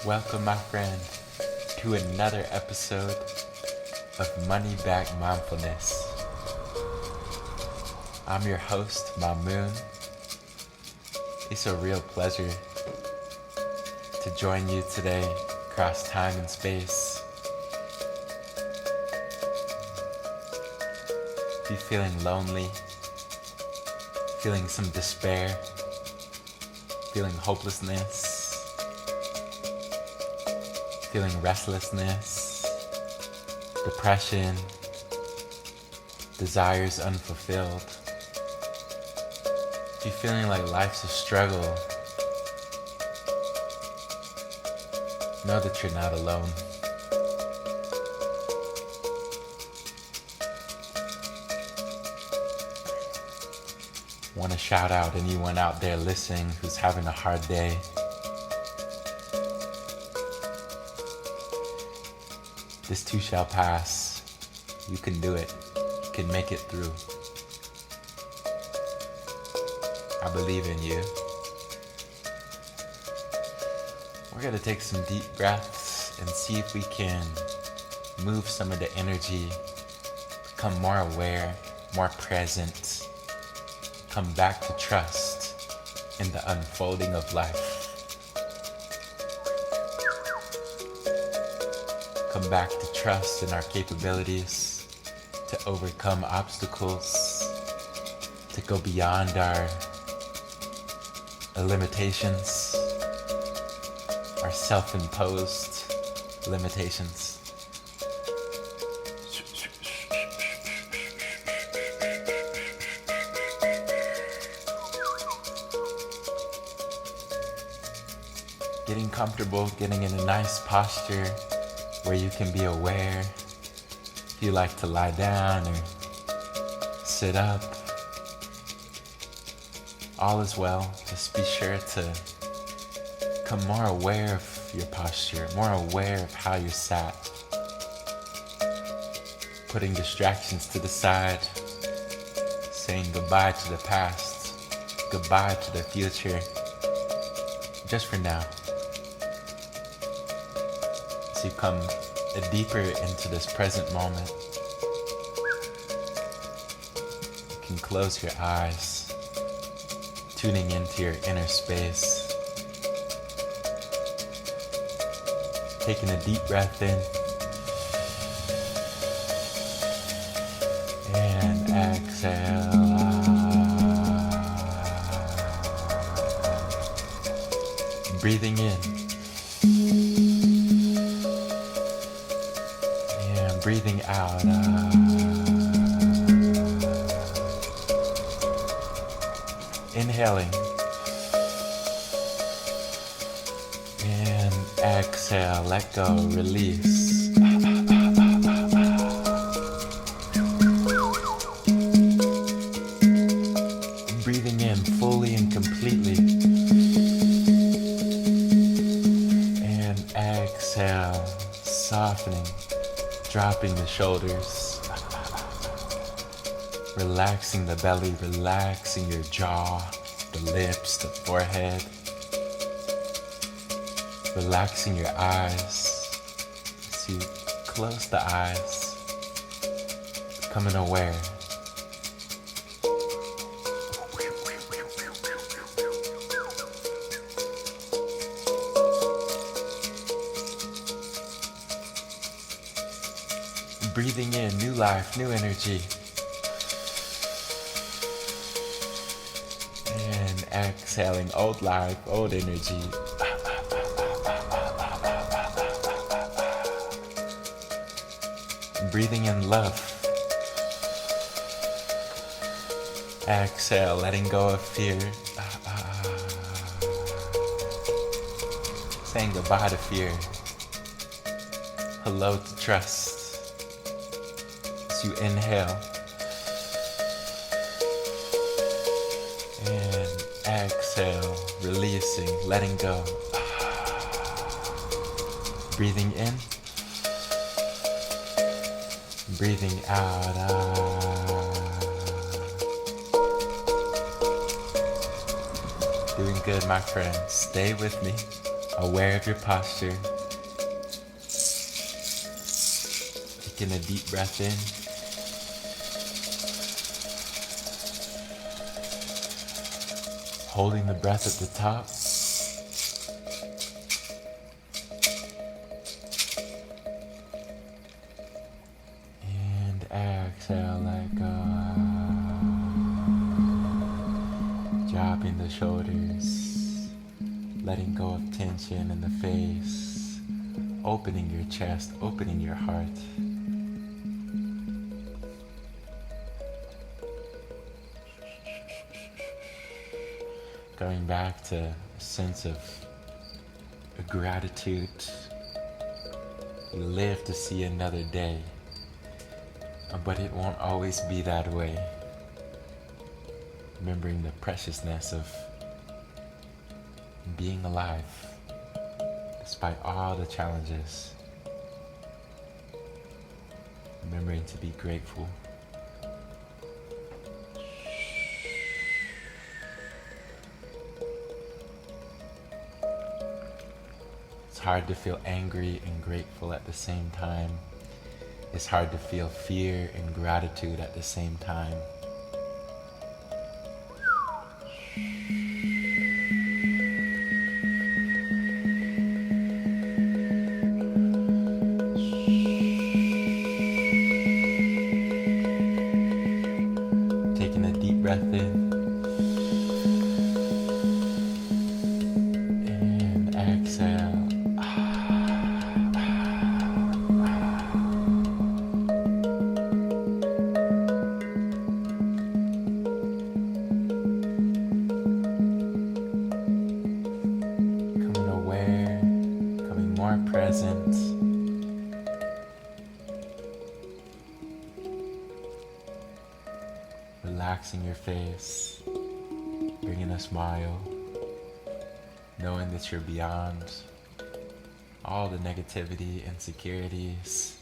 Welcome, my friend, to another episode of Money Back Mindfulness. I'm your host, Mamoon. It's a real pleasure to join you today across time and space. If you're feeling lonely, feeling some despair, feeling hopelessness, feeling restlessness, depression, desires unfulfilled. If you're feeling like life's a struggle, know that you're not alone. I want to shout out anyone out there listening who's having a hard day. This too shall pass. You can do it. You can make it through. I believe in you. We're going to take some deep breaths and see if we can move some of the energy, become more aware, more present, come back to trust in the unfolding of life. Come back to trust in our capabilities to overcome obstacles, to go beyond our limitations, our self-imposed limitations. Getting comfortable, getting in a nice posture where you can be aware. If you like to lie down or sit up, all is well. Just be sure to become more aware of your posture, more aware of how you're sat. Putting distractions to the side, saying goodbye to the past, goodbye to the future, just for now. As you come deeper into this present moment, you can close your eyes, tuning into your inner space, taking a deep breath in and exhale out. Breathing in. Breathing out. Inhaling. And exhale. Let go. Release. Breathing in fully and completely. And exhale. Softening. Dropping the shoulders, relaxing the belly, relaxing your jaw, the lips, the forehead, relaxing your eyes. As you close the eyes, becoming aware. Breathing in new life, new energy. And exhaling old life, old energy. Breathing in love. Exhale, letting go of fear. Saying goodbye to fear. Hello to trust. As you inhale. And exhale, releasing, letting go. Breathing in. Breathing out. Doing good, my friends. Stay with me. Aware of your posture. Taking a deep breath in. Holding the breath at the top. And exhale, let go. Dropping the shoulders. Letting go of tension in the face. Opening your chest, opening your heart. Going back to a sense of gratitude. You live to see another day, but it won't always be that way. Remembering the preciousness of being alive, despite all the challenges. Remembering to be grateful. It's hard to feel angry and grateful at the same time. It's hard to feel fear and gratitude at the same time. Taking a deep breath in. And exhale. More present. Relaxing your face, bringing a smile, knowing that you're beyond all the negativity, insecurities,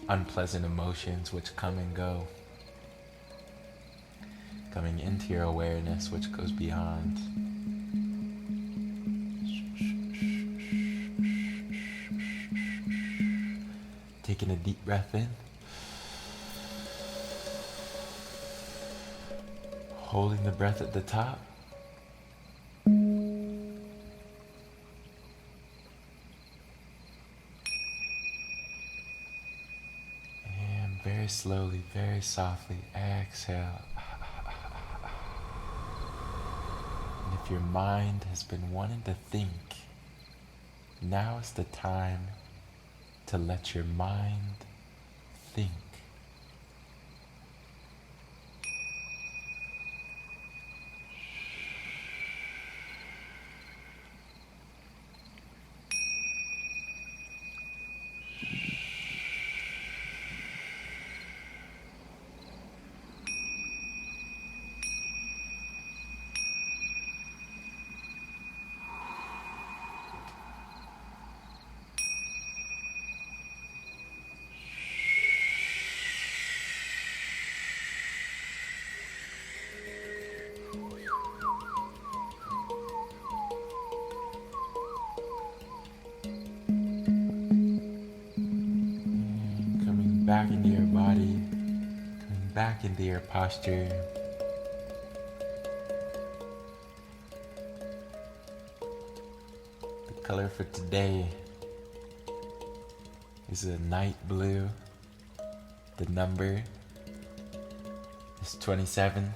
unpleasant emotions which come and go. Coming into your awareness which goes beyond. Taking a deep breath in. Holding the breath at the top. And very slowly, very softly exhale. And if your mind has been wanting to think, now is the time to let your mind think. Back into your body, coming back into your posture. The color for today is a night blue, The number is 27.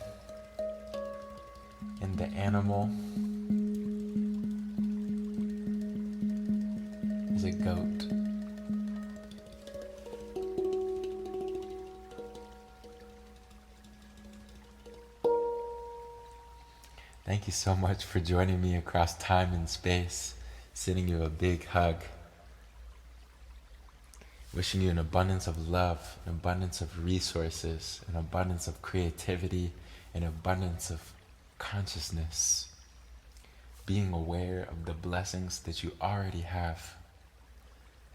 And the animal is a goat. Thank you so much for joining me across time and space. Sending you a big hug. Wishing you an abundance of love, an abundance of resources, an abundance of creativity, an abundance of consciousness. Being aware of the blessings that you already have.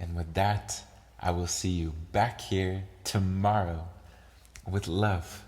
And with that, I will see you back here tomorrow with love.